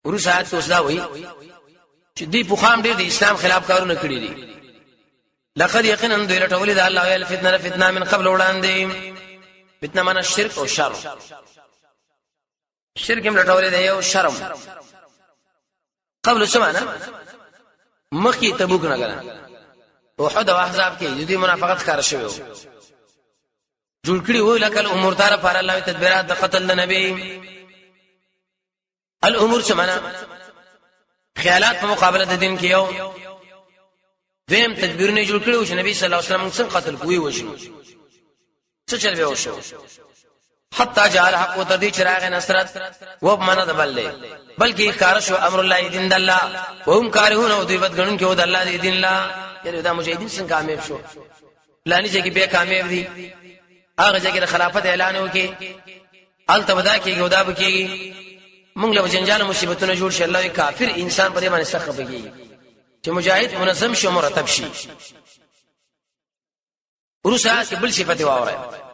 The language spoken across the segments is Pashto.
ورسات اوس دا وایي چې دی په خام ډېر د اسلام خلاف کارونه کړی دي لقد یقینا دوی لټولې د الله ویل فتنه من قبل وړاندې فتنه معنا شرک او شر شرک هم لټولې دی او شرم قبل سمعنا مخی تبوک نه غلا او احد او احزاب کې جدي منافقت کار شوی جوړ کړی وای لکه الامور دار پر الله تدبیرات د قتل د نبی الامور سمعنا خیالات په مقابله د دین کې یو دیم تدبیرونه جوړ کړو چې نبی صلی الله علیه وسلم څنګه قتل کوي وشو څه چل به وشو حتی جعل حق وتدی چراغ نصرت و بمنه دبلې بلکې کار شو امر الله دین الله وهم کارهون او دی بدګنن کې و د الله دین الله یعنی دا مجاهدین څنګه کامیاب شو لانی چې به کامیاب دي هغه ځکه خلافت اعلان وکي التبدا کې ګودا بکیږي موږ له جنجال مصیبتونو جوړ شي الله کافر انسان په دې باندې سخت بږي چې مجاهد منظم شي مرتب شي ورسره کې بل صفته واوره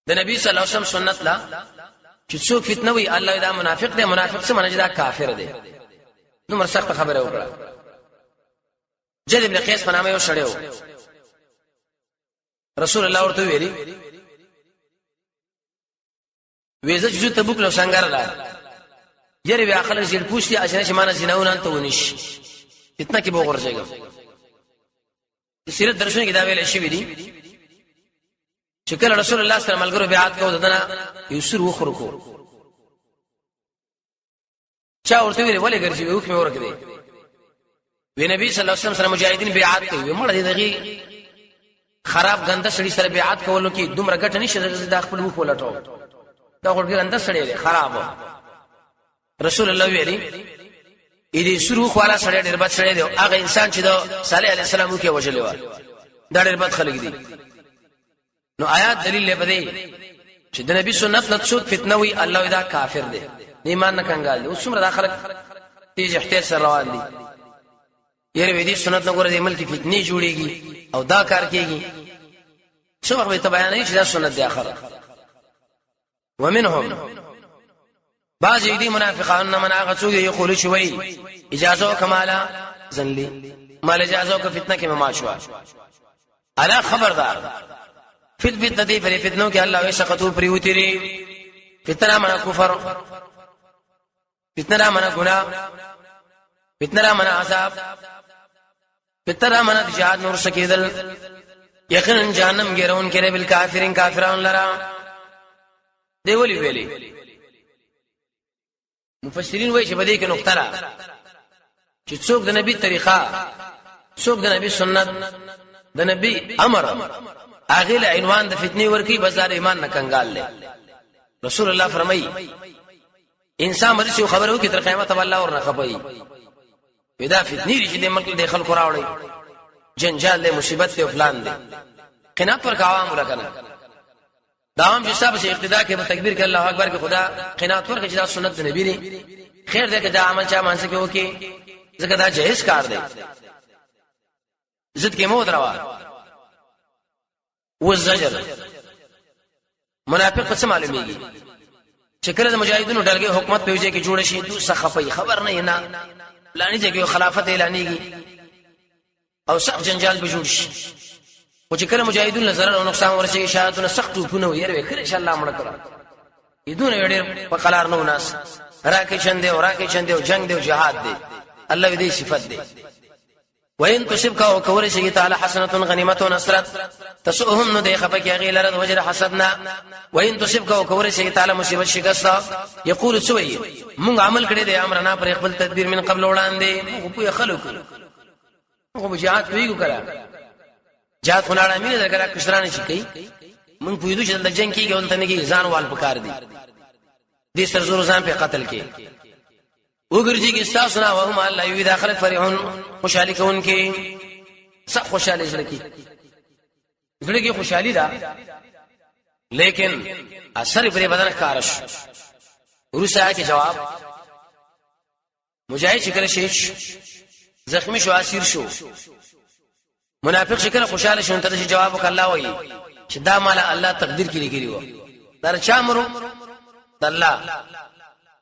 د نبی صلی الله علیه وسلم سنت لا چې څوک فتنه وي الله دا منافق دی منافق څه معنی دا کافر دی نو مرسخت خبره وکړه جد ابن قیس په نامه یو شړیو رسول الله ورته ویلي وېزه چې تبوک له څنګه را یری بیا خلک زیر پوښتنه اشنه شمانه زیناونه ته ونیش فتنه کې به ورځيګا سیرت درشونه کې دا ویل شي دي چې کله رسول الله صلی الله علیه وسلم ملګرو بیعت کوو دنه یوسر وخرو کو چا ورته ویل ولې ګرځي یو کې ورکړي وی نبی صلی الله علیه وسلم سره مجاهدین بیعت کوي مړ دي دغه خراب غنده سړي سره بیعت کولو کې دومره ګټه نشي د خپل وخ ولټو دا ورګه غنده سړي خراب رسول الله ویلي اې دې شروع خواله سړی ډېر بد سړی دی هغه انسان چې د صالح علیه السلام کې وجلې و دا ډېر بد خلک دي نو آیات دلیل لپاره چې د نبی سنت نه څوک فتنه وي الله دا کافر دی ایمان نه کنګال دي اوس څومره دا خلک تیز احتیاط سره روان دي یره دې سنت نه ګوره دې ملک فتنه جوړيږي او دا کار کیږي څو وخت ته بیان نه شي دا سنت دی اخر ومنهم بعض دي منافقان من هغه څوک یقول شوي اجازه کمالا زنلی مال اجازه کو فتنه کې ما شو الا خبردار فی الفتنه دی پر فتنو کې الله وسقطو پریوتری فتنه من کفر فتنه من ګناه فتنه من عذاب فتنه من جهاد نور سکیدل یقینا جهنم ګرون کړي بل کافرین کافرون لرا دی ولی ویلی مفسرین وایي چې بده کې نقطه را چې څوک د نبی طریقه څوک د نبی سنت د نبی امر اغه له عنوان د فتنې ورکی بازار ایمان نه کنګال لې رسول الله فرمایي انسان مرشي خبرو کې تر قیامت الله ور نه خپي پیدا فتنې چې د ملک د خلکو راوړي جنجال له مصیبت او فلان دي قناعت پر عوام ولکنه داوام چې صاحب شي اقتدا کې په تکبیر کې الله اکبر کې خدا قناعت ورکړي چې دا سنت نبی دی خیر دې کې دا عمل چا مانسه کې وکي ځکه دا جهیز کار دی عزت کې مو دروا والزجر منافق څه معلومیږي چې کله د مجاهدینو ډلګي حکومت په وجه کې جوړ شي دوی سخفي خبر نه لانی چې خلافت اعلانېږي او سخت جنجال به جوړ شي او چې کله مجاهدون نظر او نقصان ورشي شهادتونه سخت وکونه وير وکړي ان شاء الله مړ کړه یدونه ډېر په قلار نو ناس راکې چنده او جنگ دی او جهاد دی الله دې صفات دی وین تصبک او کور شي تعالی حسنه غنیمت و نصرت تسؤهم نو دې خفکی غیلرد وجر حسدنا وین تصبک او کور شي تعالی مصیبت شکستا یقول سوی مونږ عمل کړی دی امرنا پر خپل تدبیر من قبل وړاندې په خلق او جهاد ویګو کړه جهاد خلاړه مینه درګه کشران شي کوي مونږ پویدو چې د جنگ کېږي اون ته نه ځان وال پکار دي دې سر زور ځان په قتل کې وګرځي کې تاسو نه وهم الله یو داخله فرحون خوشالي کوونکې څه خوشالي ځلکی ځلکی خوشالي ده لیکن اثر پر بدن کارش ورسره کې جواب مجاهد شکل شي زخمی شو اسیر شو منافق شکل خوشاله شون ته جواب وک الله وایي چې دا مال الله تقدیر کې لګیږي دا چا مرو د الله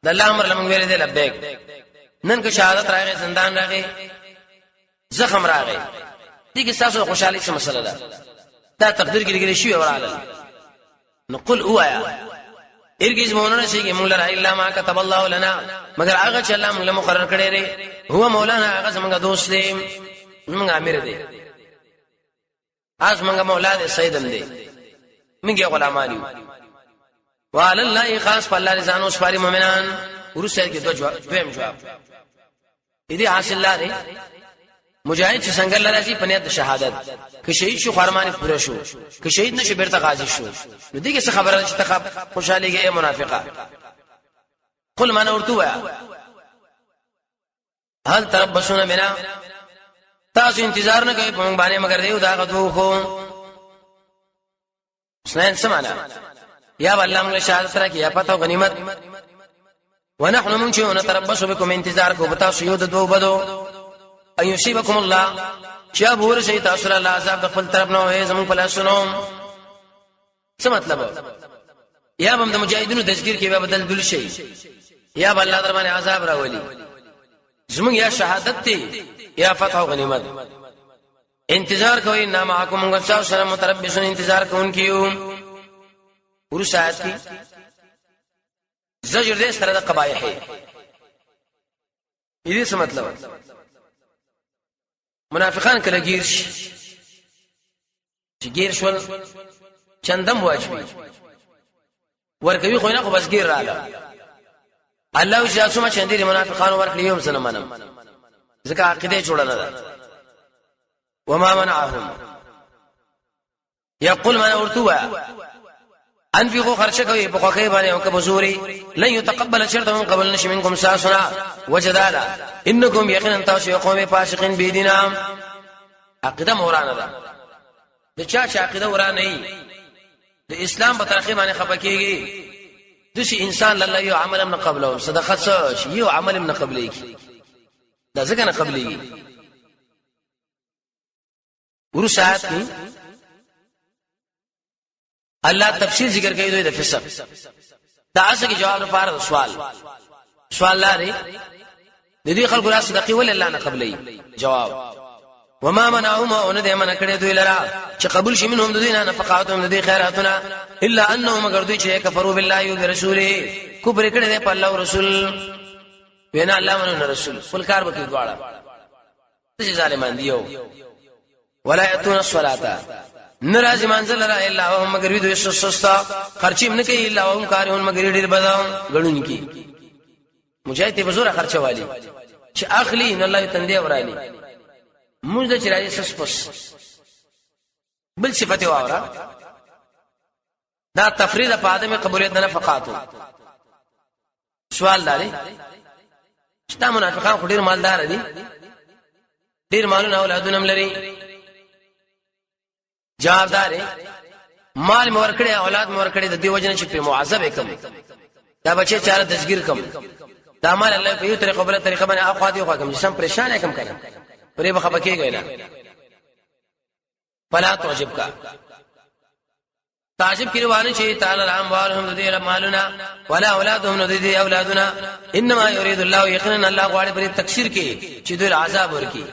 د الله امر لمن ویل دي لبیک نن که شهادت راغی زندان راغی زخم راغی دي کې تاسو خوشالي څه مسله ده دا تقدیر کې لګل شي وراله نقول اوایا ارګیز مونږ شي کې موږ لره الا ما كتب الله لنا مگر هغه چې الله موږ مقرر کړی دی هو مولانا هغه زمونږ دوست دی موږ امیر دی از موږ مولا دی سیدم دی موږ غلامان یو وعلى الله خاص په الله رضانو سپاری مؤمنان ورسره کې دویم جواب دې حاصل لري مجاهد چې څنګه لري په نیت شهادت که شهید شو خرمانه پوره شو که شهید نشي بیرته غازی شو نو دې څه خبره چې تخ خوشاليږي اے منافقه قل من ورتوا هل تربصون بنا تاسو انتظار نه کوي په باندې مگر دیو دا غدو خو سنن سمعنا یا والله موږ شهادت راکې یا پته غنیمت ونحن منشئون نتربص بكم انتظار کو بتا سيود دو بدو ان يصيبكم الله شاب ورسي تاسو الله عذاب خپل طرف نه وي زمون په لاسونو څه مطلب یا بم د مجاهدینو تذکر کې به بدل دل شي یا الله در باندې عذاب راولي زمون یا شهادت دي یا فتح او غنیمت انتظار کوي نه معكم غصا سره متربصون انتظار کوونکیو ورسات کی زجر دې سره د قبایح دې څه مطلب منافقان کله گیر شي چې گیر شول چندم واجبي ورکوي خو نه خو بس گیر رااله الله چې اسمه چندې منافقان ورکړي هم سلامانم ځکه عقیده جوړه نه ده وما منعهم يقول من ورتوا انفقوا خرچ کوي په خوخه باندې او کبزوري لن يتقبل شرطهم قبل نش منكم ساسنا وجدالا انكم يقينا تاسو قوم فاسقين بيدنا عقیده مورانه ده د چا عقیده ورانه ای د اسلام په طرفه باندې خپکیږي دشي انسان الله یو عمل من قبله صدقه سو یو عمل من قبله دا ځکه نه قبليږي ورسات کی الله تفصیل ذکر کوي دوی د فسق دا اصل کې جواب لپاره سوال لري د دې خلکو راس صدقې ول الله نه قبلي جواب وما منعهم ان دې من کړي دوی لرا چې قبول شي منهم دوی نه نفقاتهم دوی خیراتنا الا انهم مگر دوی چې کفروا بالله و برسوله کفر کړي دي په الله او رسول وینا الله ونو رسول فل کار وکي دواړه چې ظالمان دیو ولا ياتون الصلاه ناراض منزل را الا وهم مگر وی دوی سستا خرچیم نه کوي الا وهم کارون مگر ډیر بدام غړون کی مجاهد په زوره خرچه والی چې اخلي ان الله تندې ورالي موږ د چرای سسپس بل صفته واورا دا تفرید په ادم قبولیت نه فقاتو سوال لري چې تا منافقان خډیر مالدار دي ډیر مالونه اولادونه لري جوابدار مال مور کړي اولاد مور کړي د دې وجنه چې په معذب کم دا بچي چاره تذکیر کم دا مال الله په یو طریقه بل طریقه باندې اخوا دي خو کوم جسم پریشان کم کړي پرې به خپکیږي نه فلا تعجب کا تعجب کړي چې تعالی رحم والهم دې مالنا ولا اولادهم دې اولادنا انما يريد الله يقينا الله غواړي پر تکثیر کې چې دوی عذاب ورکی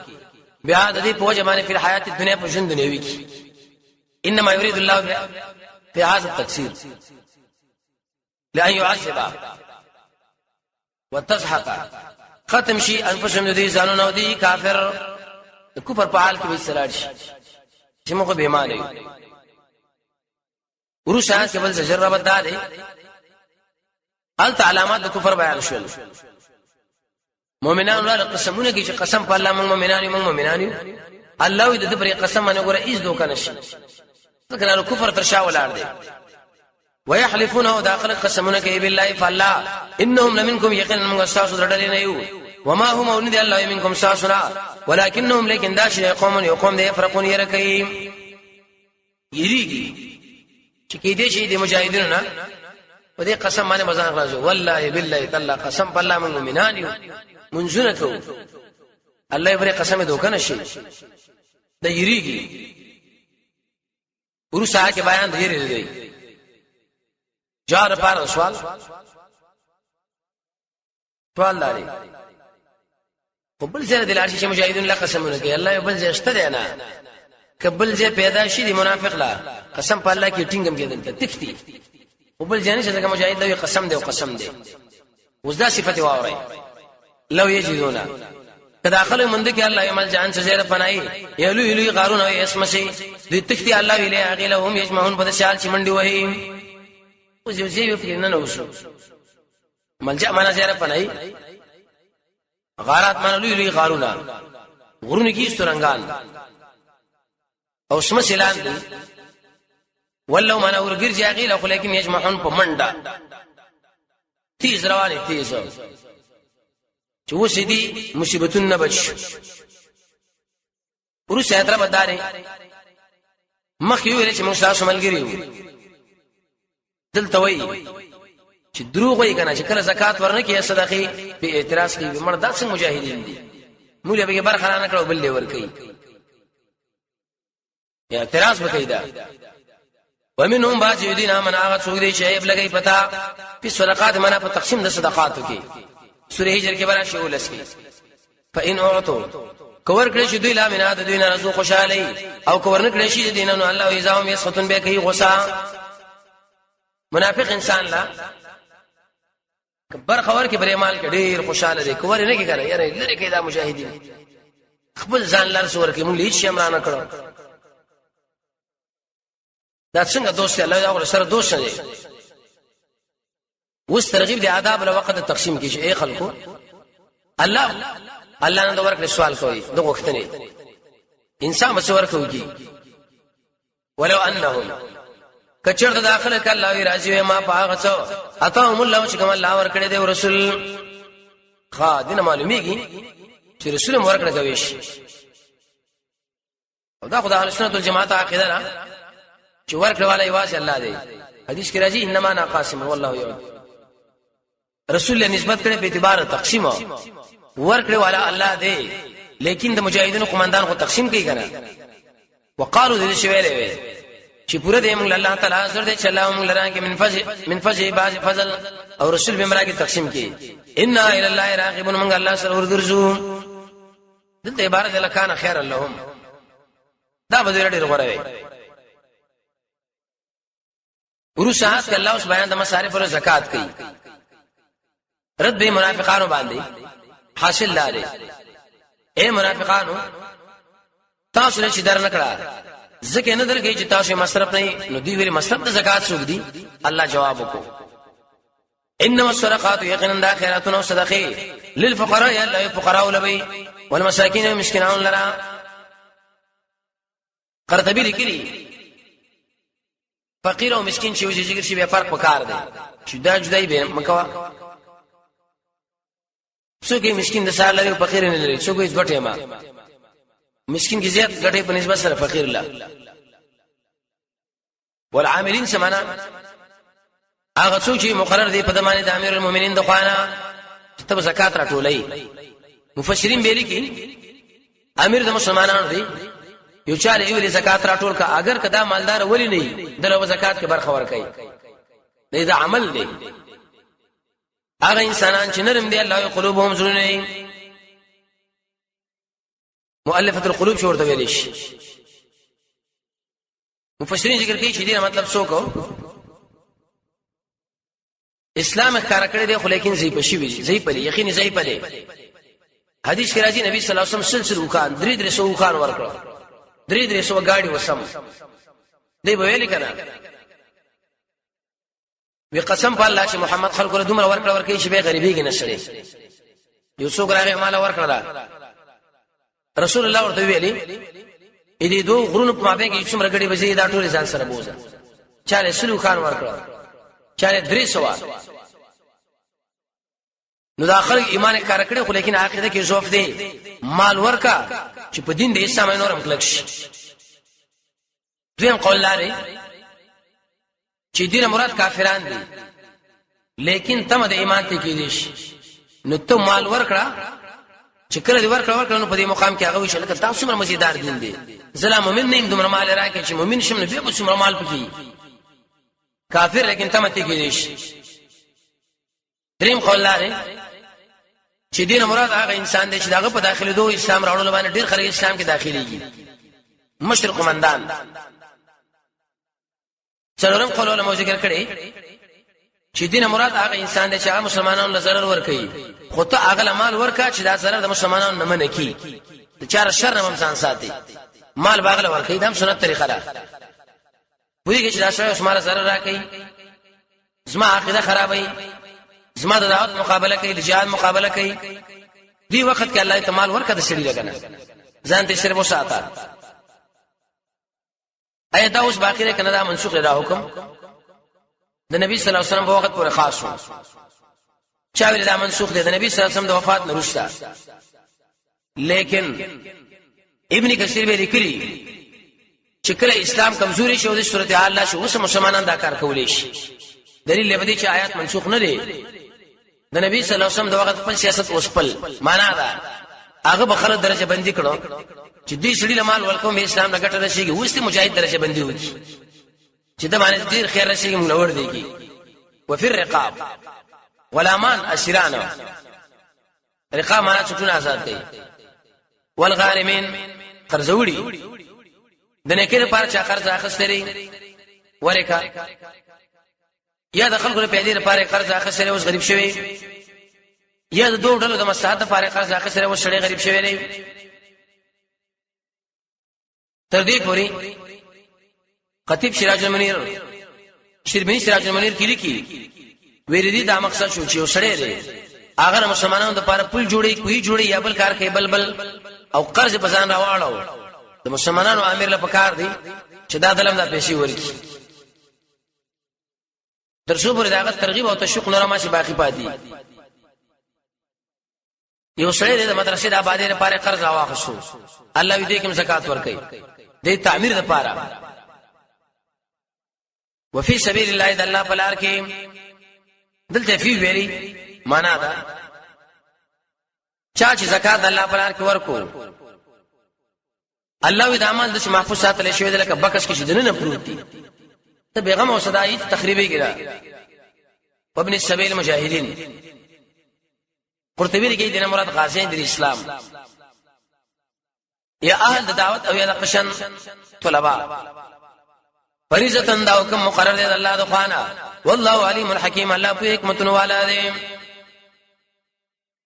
بیا د دې په جمانه په حیات دنیا په ژوند دنیوي کې انما يريد الله في هذا التكسير لأن يعذب وتزحق ختم شي انفسهم دي ځانونه دي کافر کفر په حال کې به سلاړ شي چې موږ به ایمان لرو ورسره کې بل تجربه ده الت علامات د کفر بیان شول مؤمنان له قسمونه کې چې قسم په الله موږ مؤمنان الله دې پر قسم باندې ګوره ایز دوک نشي ذکر الكفر ترشا ولار دي ويحلفونه داخل قسمونه کې بالله فالله انهم لمنكم يقينا من استاسو درډلې نه یو وما هم ان الله منكم ساسنا ولكنهم لكن داش قوم يقوم دي يفرقون يركيم يريږي چې کې دې شي د مجاهدینو نه په دې قسم باندې مزان راځو والله بالله تعالی قسم بالله من مؤمنان یو منځونه کو الله یې قسم دوک نشي د یریږي ورسره کې بیان دی جار پر سوال سوال لري قبل زره د لارشي چې مجاهدون لا قسمونه کوي الله یو بل ځای شته دی نه قبل ځای پیدا شي دی منافق لا قسم په الله کې ټینګم کېدل ته تختی قبل ځای نشه څنګه مجاهد له قسم دی او قسم دی وزدا صفته واوري لو یجدونا کداخل مند کې الله یمل جان سره پنای یلو یلو قارون او اسم شي د تختی الله ویله اغلهم یجمعون په شال چې منډي وهي او یو ځای په نه وشو ملجا معنا زیاره پنای غارات معنا لوی غارونه غرونه کی سترنګان او اسم سلام دي ولو معنا ورګر جاغیل خو لیکن یجمعون په منډه تیز روانه تیز چې وسدي مصیبتون نه بچ ورسه اتر بداري مخ یو لري چې موږ تاسو ملګریو دلته وای چې دروغ وای کنه چې کله زکات ورنکې صدقې په اعتراض کوي مردا څنګه مجاهدین دي موږ به برخه نه کړو بل ور کوي اعتراض وکړي دا ومنهم بعض يدين من هغه څوک دي چې ایب لګي پتا په صدقات معنا په تقسیم د صدقاتو کې سورې هجر کې برا شو لسکی فإن اعطوا کور کړی شي دوی لا مینا د دوی نه رزق خوشالي او کور نه کړی شي دینانو الله ایزاهم یسختن به کوي غصه منافق انسان لا کبر خبر کې بری مال کې ډیر خوشاله دي کور نه کې کوي یاره لری کې دا مجاهدین خپل ځان لار سور کې مونږ هیڅ شمرانه کړو دا څنګه دوست الله دا سره دوست دی وس ترغیب دی آداب له وخت تقسیم کې شي خلکو الله نه دا ورکړي سوال کوي د وختنه انسان بس ورکوي ولو انهم کچر د داخله ک الله وی راځي ما پاغه څو اتاهم الله چې کوم الله ورکړي دی رسول خا دینه معلومیږي چې رسول ورکړي کوي شي او دا خدای اهل سنت والجماعت عقیده را چې ورکړي والا یوازې الله دی حدیث کې راځي انما انا قاسم والله يعد رسول له نسبت کړي په اعتبار تقسیم ورکړي والا الله دی لیکن د مجاهدینو قومندان خو تقسیم کوي کنه وقالو دې شویلې چې پوره دې موږ الله تعالی حاضر دې چې الله موږ لران کې من فضل بعض فضل او رسول به مرګ تقسیم کوي ان الى الله راغبون موږ الله سره ورګرځو دلته عبارت لکان خیر اللهم دا به ډېر غوړوي ورسات ک الله اوس بیان د مصارف او زکات کوي رد به منافقانو باندې حاصل لاره اے منافقانو تاسو نه چې در نکړه ځکه نه درګی چې تاسو مصرف نه نو دی ویلي مصرف د زکات سوق دي الله جواب وکړو انما الصدقات يقينا دا خیراتون او صدقې للفقراء یا الفقراء ولبي والمساکین والمسکینان لرا قرطبی لیکلی فقیر او مسکین چې وجه ذکر شي به فرق وکړ دی چې دا جدای به مکوا څوک مسکین د سال لري او فقیر نه لري څوک هیڅ غټه ما مسکین کی زیات غټه په نسبت سره فقیر لا والعاملین سمانا هغه څوک چې مقرر دی په دمانه د امیر المؤمنین د خوانه ته زکات راټولای مفسرین به لیکي امیر د مسلمانانو دی یو چاله ایولی زکات راټول کا اگر کدا مالدار ولی نه دلو زکات کې برخه ور کوي دا عمل دی هغه انسانان چې نرم دي الله قلوبهم زرونه مؤلفه القلوب شو ورته ویل شي مفسرین ذکر کوي چې دې مطلب څوک اسلام ښکارا کړی دی خو لیکن زی پشي وی زی په یقین زی په دی حدیث کې راځي نبی صلی الله علیه وسلم سلسله وکان درې سو وکان ورکړه درې سو گاډي وسم دی به ویل کنه وی قسم په الله چې محمد خلق له دومره ورکړي چې به غریبي کې نشړي یو څوک راغی مال ورکړه رسول الله ورته ویلي اې دې دوه غرونو په مابین کې څومره غړي بځي دا ټول ځان سره بوزه چاله سلو خان ورکړه چاله 300 نو داخل ایمان کار کړي خو لیکن عقیده کې ضعف دی مال ورکا چې په دین د اسلام نور مطلق شي دویم قول لري چې دین مراد کافران دي لیکن تم د ایمان ته کې دي نو ته مال ورکړه چې کله دې ورکړه نو په دې مقام کې هغه وشل کله تاسو مر مزیدار دین دي زلا مومن نه دومره مال راکې چې مومن شم نه به څومره مال پکې کافر لیکن تم ته کې دي دریم قول لري چې دین مراد هغه انسان دی چې داغه په داخله دوه اسلام راوړل باندې ډیر خلک اسلام کې داخليږي مشرق قومندان څلورم قول علماء ذکر کړي چې دین مراد هغه انسان دی چې هغه مسلمانانو له ضرر ور کوي خو ته هغه مال ورکا چې دا ضرر د مسلمانانو نه منې کی د چار شر نه انسان ساتي مال باغله ور کوي دا سنت طریقه ده ویږي چې دا شی اسمانه ضرر را کوي زما عقیده خرابوي زما د دعوت مقابله کوي د جهاد مقابله کوي دی وخت کې الله تعالی ورکړه د شری لګنه ځان ته شرب وساته ایا دا اوس باقی نه کنه دا منسوخ دا حکم د نبی صلی الله علیه وسلم په وخت پورې خاص و چا ویل دا منسوخ دی د نبی صلی الله علیه وسلم د وفات نه وروسته لیکن ابن کثیر به لیکلی چې کله اسلام کمزوري شو د صورت حال لا شو اوس مسلمانان دا کار کولې شي دلیل لبدي چې آیات منسوخ نه دي د نبی صلی الله علیه وسلم د وخت په سیاست وسپل معنا دا هغه بخره درجه بندي کړو چې دې شړي مال ولکم اسلام نه ګټه راشي اوس ته مجاهد درجه بندي وږي چې دا باندې ډیر خیر راشي موږ لور دیږي وفي الرقاب غلامان اسیرانو رقاب معنا څه آزاد دي والغارمین قرضوړي د نیکه لپاره چې قرض اخستري ورکا یا د خلکو په دې لپاره قرض اخستري اوس غریب شوی یا د دوه ډلو د مصلحت لپاره قرض اخستري اوس شړې غریب شوی دی تر دې پوري خطیب سراج المنیر شربینی سراج المنیر کې لیکي ویری دا مقصد شو چې وسړې دی اگر مسلمانانو د لپاره پل جوړي کوي جوړي یا بل کار کوي بل او قرض په ځان راوړاو د مسلمانانو امیر له پکار دی چې دا دلم دا پیسې ورکی درسو پر داغه ترغیب او تشویق نور ما شي باقی پاتې یو سړی د مدرسې د آبادی لپاره قرض واخښو الله دې کوم زکات ورکړي د تعمیر لپاره وفي سبيل الله د الله په لار کې دلته فی ویری معنا دا چا چې زکات الله په لار کې ورکو الله دې عمل د محفوظ ساتل شوی د لکه بکس کې شدنه نه پروت دي ته بیغم او صدائی تخریبی ګرا وابن السبيل مجاهدین قرطبی کې دینه مراد غازیان د اسلام یا اهل د دعوت او یا د قشن طلباء فریضه دا حکم مقرر دی الله د خوانه والله علیم الحکیم الله په حکمت والا دی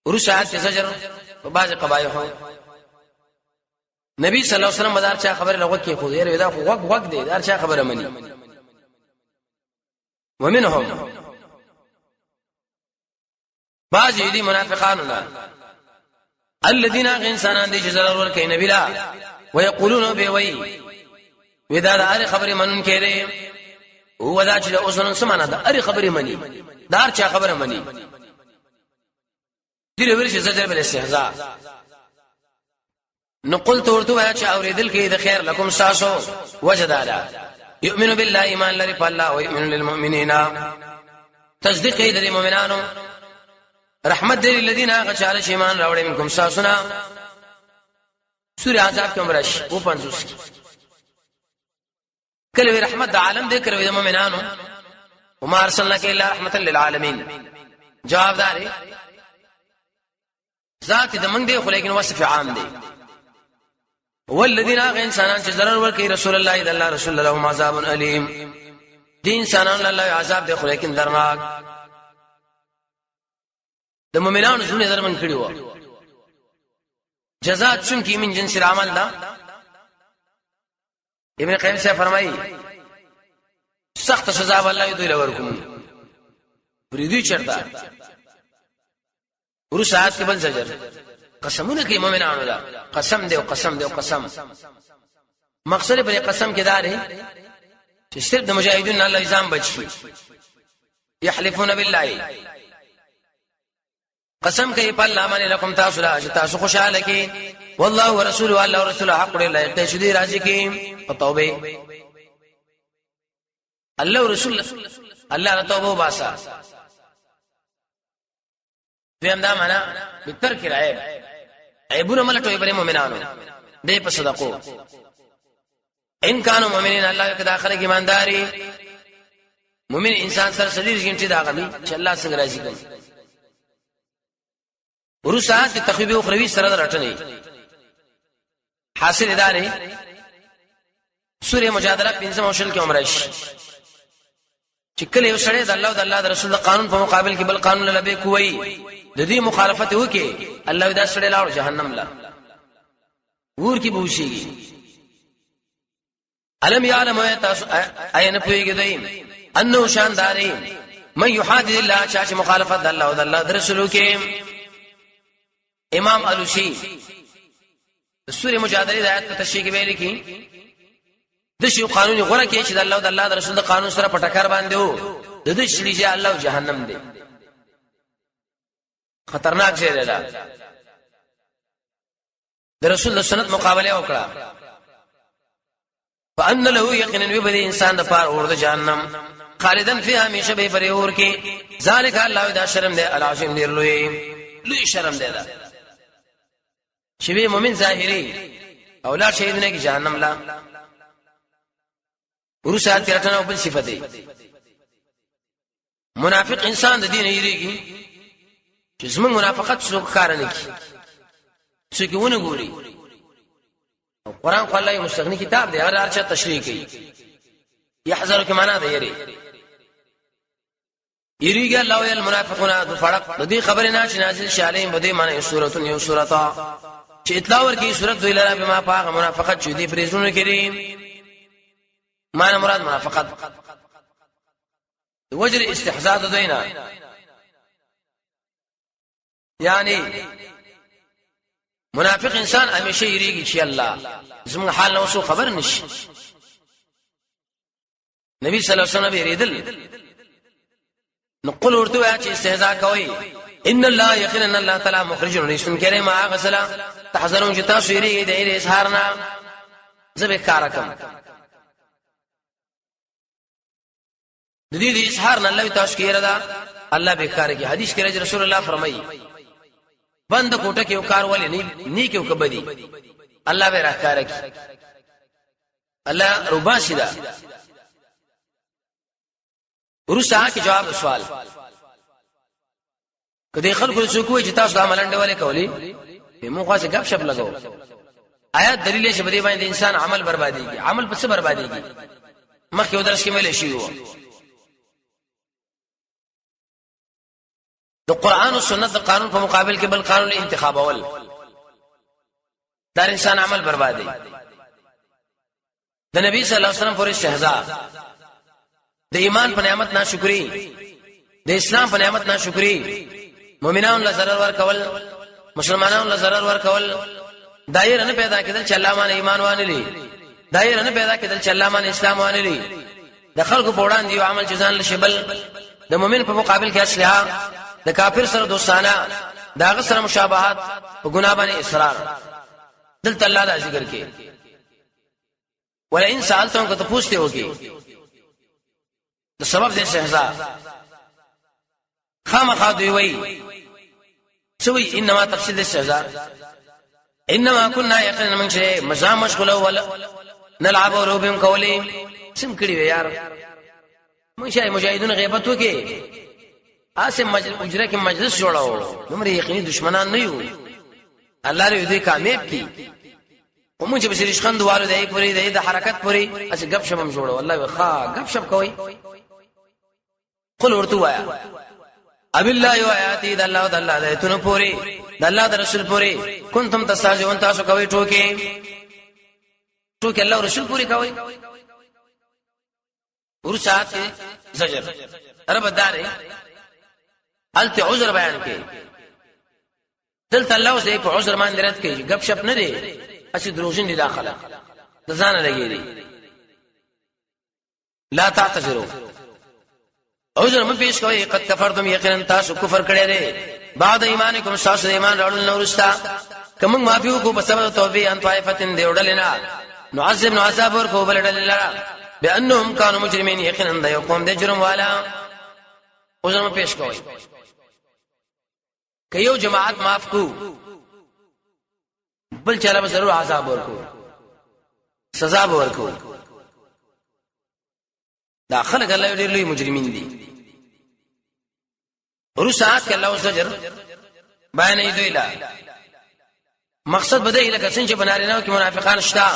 ورشات زجر په بعض قبایح نبی صلی الله علیه وسلم مدار چا خبر لغوت کې خو یې دا خو وق دی دار چا خبره مني ومنهم بعض دي منافقان الذين انسانان دي جزر ور کوي نبی لا ويقولون به وي ودا دا اری خبره منن کړي هو دا چې اوسن سمانه دا اری خبره مني دار چا خبره مني دې ورشي زجر بل استهزاء نقول ورته چې اوریدل کې د خیر لكم ساسو وجدالا يؤمن بالله ایمان لري په الله او يؤمن للمؤمنين تصدیق کوي د مؤمنانو رحمت دې للذین غشال ایمان راوړي منکم ساسنا سورہ عذاب کې عمرش او 50 کله رحمت د عالم دې کړو د مؤمنانو وما ارسلناک الا رحمتا للعالمین جواب داري ذات د موږ دی خو لیکن وصف عام دی والذین انسانان چې ضرر ورکړي رسول الله د الله رسول الله هم عذاب الیم دین انسانان الله عذاب دی خو لیکن درناک د مؤمنانو څخه درمن کړي وو جزاء چون کی من جنس العمل دا ابن قیم سے فرمایي سخت سزا الله دوی لورکم پریدي چرتا ورسات کې بل زجر قسمونه کوي مؤمنانو دا قسم دی او قسم دی او قسم مقصد پر قسم کې دار چې صرف د مجاهدین الله نظام بچي يحلفون بالله قسم کوي په الله باندې لكم تاسو لا تاسو خوشاله کې والله ورسوله الله ورسوله حق لله تشدي راضي کې او توبه الله ورسول الله توبه باسا دیم دا معنا بترک العيب عيبونه ملټوي پر مؤمنانو به په صدقو ان كانوا مؤمنين الله کې داخله کې ایمانداري مؤمن انسان سره صدیق کې چې دا غمي چې الله څنګه راضي کوي ورسات کی تخویب اخروی سره رټنی حاصل ادارې سوره مجادله 15 کې عمرش چې کله یو سړی د الله او د الله د رسول قانون په مقابل کې بل قانون لبه کوي د دې مخالفت وکي الله دا سړی لاړ جهنم لا ور کې بوشيږي علم يعلم اين پويږي دای انه شانداري من يحادد الله چا چې مخالفت الله او د الله د رسول کې امام علوسی سوره مجادله د آیات په تشریح کې ویل کی د شی قانوني غره کې چې د الله او د الله د رسول د قانون سره په ټکر باندې وو د دې شلیجه الله او جهنم دی خطرناک ځای دی د رسول د سنت مقابله وکړه فان له یقینا وبدی انسان د پار اور د جهنم خالدن فيها همیشه به پر اور کې ذالک الله دا شرم دی العظیم دی لوی شرم دی دا شوی مومن ظاهری اولاد شهید نه کی جهنم لا ورسات کرټنه بل صفت دی منافق انسان د دین یریږي چې زمون منافقت څوک کار نه کوي څوک ونه ګوري قرآن خو الله مستغنی کتاب دی هر چا تشریح کوي يحذر کی معنا دی یریږي الله او المنافقون د فرق د دې خبره نه چې نازل شالیم بده معنی سورته یو سورته چې اطلاع ورکی سورته دوی لرا بما پاغه منافقت چې دې پریزونه کړي معنا مراد منافقت وجر استحزاء دوینا یعنی منافق انسان همیشه یریږي چې الله زموږ حال نو څه خبر نشي نبی صلی الله علیه وسلم یریدل نقول ورته چې استهزاء کوي ان الله یقینا الله تعالی مخرج رسول کریم غسلا تحذرون چې تاسو یریږي د اظهارنا زبې کارکم د دې اظهار نه الله تاسو کېره دا الله به کار کوي حدیث کې رسول الله فرمایي بند کوټه کې یو کار ولې نه کېو کبدي الله به راکاره کوي الله رباشدا ورسا کې جواب سوال کدی خلکو څوک وي چې تاسو د عملنده ولې کولی موږ خاصه غب شپ لګاو آیات دلیل شي بده باندې انسان عمل برباديږي عمل پس برباديږي مخکې ودرس کې ملي شي وو د قران او سنت د قانون په مقابل کې بل قانون انتخاب اول دا انسان عمل بربادي د نبی صلی الله علیه وسلم پر استهزاء د ایمان په نعمت ناشکری د اسلام په نعمت ناشکری مؤمنانو له ضرر ور کول مسلمانانو له ضرر ور کول دایره نه پیدا کېدل چې الله باندې ایمان وانه لري دایره نه پیدا کېدل چې الله باندې اسلام وانه لري د خلکو په وړاندې یو عمل چې ځان لشبل د مؤمن په مقابل کې اصلها د کافر سره دوستانه داغه سره مشابهت په ګناه باندې اصرار دلته الله دا ذکر کوي ولا ان سالتم که تاسو ته وږي د سبب د استهزاء خامخا دوی وی سوي انما تفسير استهزاء انما كنا يقينا من شيء مزا مشغول ولا نلعب وربهم قولي سم کړي یار مشای مجاهدون غیبت وکي اسم اجره کې مجلس جوړاو نمر یقیني دشمنان نه یو الله دې دې کامیاب کی ومون چې بشریش خند والو دې پوری دې حرکت پوری اس غب شپم جوړو والله ښا غب شپ کوي قل ورته وایا اب الله و آیاتی د الله او د الله د ایتونو پوری د الله د رسول پوری کنتم تستهزئون تاسو کوي ټوکې الله رسول پوری کوي ورسات زجر رب داري الته عذر بیان کوي دلته الله اوسې په عذر باندې رات کوي غب شپ نه دی اسی دروژن دي داخله د ځان لګي لا تعتذروا عذر من پیش کوي قد کفرتم یقینا تاسو کفر کړی دی بعد ایمانکم تاسو ایمان راوړل نو ورستا کوم معافیو کو په سبب توبې ان طائفتن دی وړلنا نعذب عذاب ورکو بلډل بانهم كانوا مجرمين یقینا د یو قوم د جرم والا عذر من پیش کوي که یو جماعت معاف کو بل چاله به ضرور عذاب ورکو سزا به ورکو دا خلق الله ډېر لوی مجرمین دي ورسات کې الله زجر بیان دوی لا مقصد بده لکه څنګه بنارینو کې منافقان شته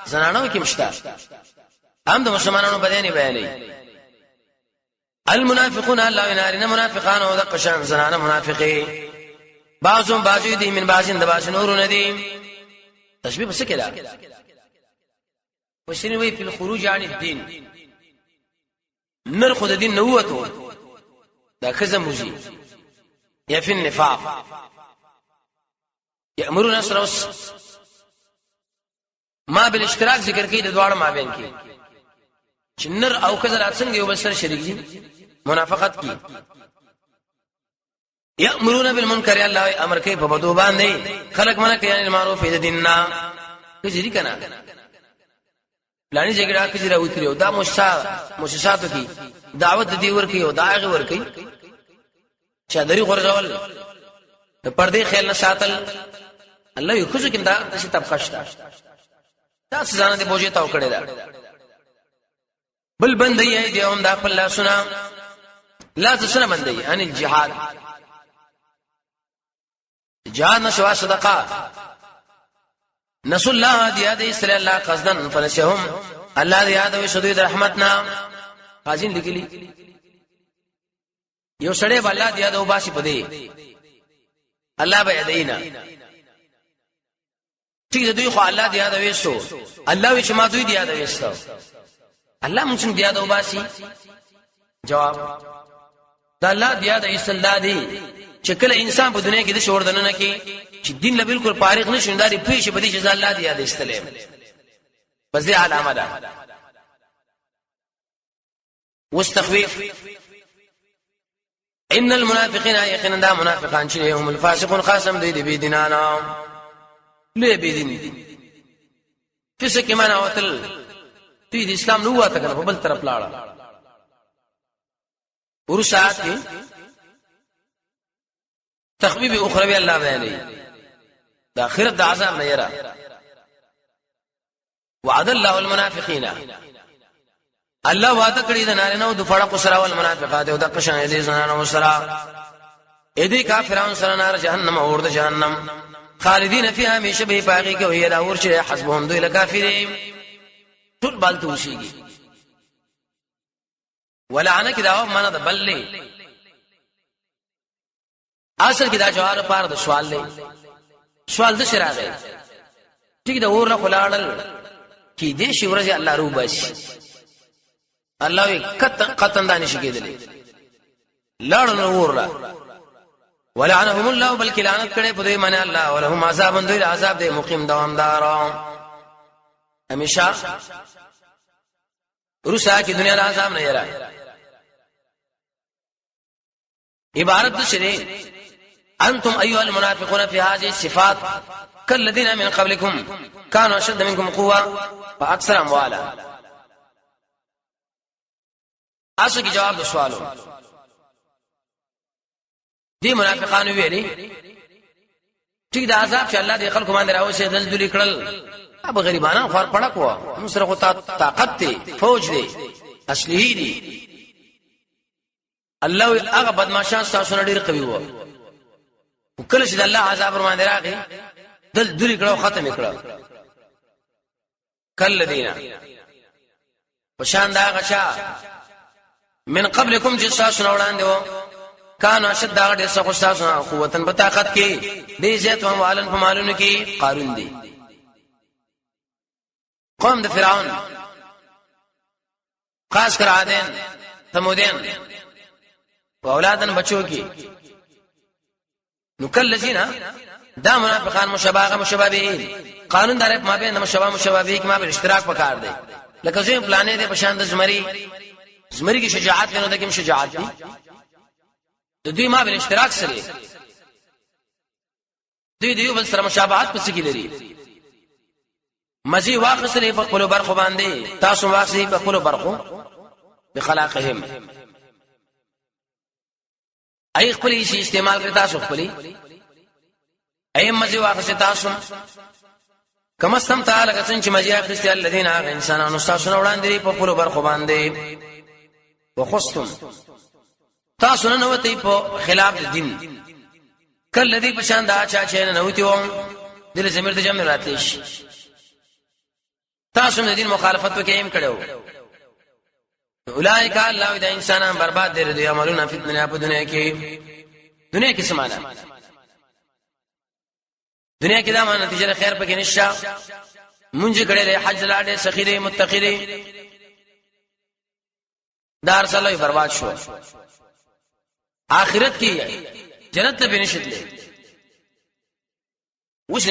زنانو کې مشته هم د مسلمانانو بدني بیانې المنافقون الله ينارنا منافقان او د قشان زنانه منافقي بعضهم بعضو دي من بعضين د بعض نور ندي تشبيه بس كده وشنو في الخروج عن الدين نرخد الدين نوته دا خزم وجي يا في النفاق يأمرون اسرس ما بالاشتراك ذکر کې د دواړو مابین کې چې نر او کذر څنګه یو بل سره شریک دي منافقت کې يأمرون بالمنكر الله امر کوي په بدو باندې خلق منه کوي ان معروف د دیننا کجري کنا لانی جګړه کجرا وتریو دا مؤسساتو کې دعوت دی ورکی او داغه ورکی چادرې غورځول د پردې خیال نه ساتل الله یو خو ځکه دا چې طبقه شته دا ځان دې بوجه تاو کړی دا بل بندي دی هم دا خپل لاسونه لا تسنه بندي ان الجهاد جهاد نشوا صدقه نسوا الله دي اسر الله قصدا فلشهم الله دي یاد وي شدید رحمتنا قاضین لیکلی یو سړی بل الله دي یاد او باسي پدې الله به یادینا ټیک دوی خو الله دي یاد وېستو الله وی چې ما دوی دي یاد وېستو الله مونږ دي یاد او باسي جواب دا الله دي یاد ایستل دي چې کله انسان په دنیا کې د شعور دننه کې چې دین له بالکل فارغ نشي انداري پېښ بدی چې الله دي یاد ایستلې بس دې علامه ده واستخفيف ان المنافقين يقينا منافقان چې هم الفاسقون خاصم دي بيدینانا ليه بيدین فسق معنا وتل دې اسلام نو واته کنه په بل طرف لاړه ورسات کې تخفيف اخروی الله بیانې د اخرت د عذاب نه یرا وعد الله المنافقين الله وعده کړی د نارینو د فړق سره او المنافقات او د قشان دې زنانو سره اې دې کافرانو سره نار جهنم اور د جهنم خالدین فیها همیشه به باقی کې وي دا ورچه حسبهم دوی لکافرین ټول بالته وشيږي ولعنه کې دا معنا د بلې اصل کې دا جواب لپاره د سوال دی سوال د شراغه ټیک دا اور نه خلاړل کې دې شي ورځي الله رو بس الله وي قطن دانه شي کېدلې لاړل اور لا ولعنهم الله بل لعنت کړي په دې معنی الله ولهم عذاب دوی عذاب دې مقیم دوامدار همیشه روسا کې دنیا د عذاب نه یرا عبارت شری انتم ايها المنافقون في هذه الصفات كالذين من قبلكم كانوا اشد منكم قوه واكثر اموالا اصل کی جواب د سوالو دي منافقان ویلي چې د عذاب چې الله دې خلکو باندې راوځي دلدل کړل اب غریبانو خور پړک و نو سره کو طاقت دي فوج دي اصلي دي الله هغه بدمعشان تاسو نه ډیر قوي و وکله چې الله عذاب ور باندې راغی دلدل کړو ختم کړو کله دینا وشان دا غشا من قبلكم جساس وړاندې و کان اشد دا ډېر څه خوشاله قوتن په طاقت کې دې زیات و مالن په مالونو کې قارون دي قوم د فرعون خاص کر عادین ثمودین و اولادن بچو کې نو کلذین دا منافقان مشابهین قانون دار ما بین مشابهه کې ما به اشتراک وکړ دي لکه زم پلانې دې په شان د زمری کې شجاعت نه ده کې شجاعت دي د دوی ما بل اشتراک سره دوی بل سره مشابهت پس کې لري مزي واخصله په خپل برخو باندې تاسو واخصي په خپل برخو بخلاقهم اي خپل شي استعمال کړ تاسو خپل اي مزي واخصه تاسو کما سم تعالی کسن چې مزي واخصه الذين انسانانو تاسو وړاندې په خپل برخو باندې وخصتم تاسو نه وته په خلاف دین کله دې پشان دا چې نه وتیو دل زمير ته جمع راتلی شي تاسو د دین مخالفت وکیم کړو اولئک الله د انسانان برباد دي دوی عملونه په دنیا کې سمانه دنیا کې دا معنی نتیجه خیر پکې نشته مونږ کړه حج لاړې سخیره متقیره دار سره برباد شو آخرت کې جنت ته بنشتله وش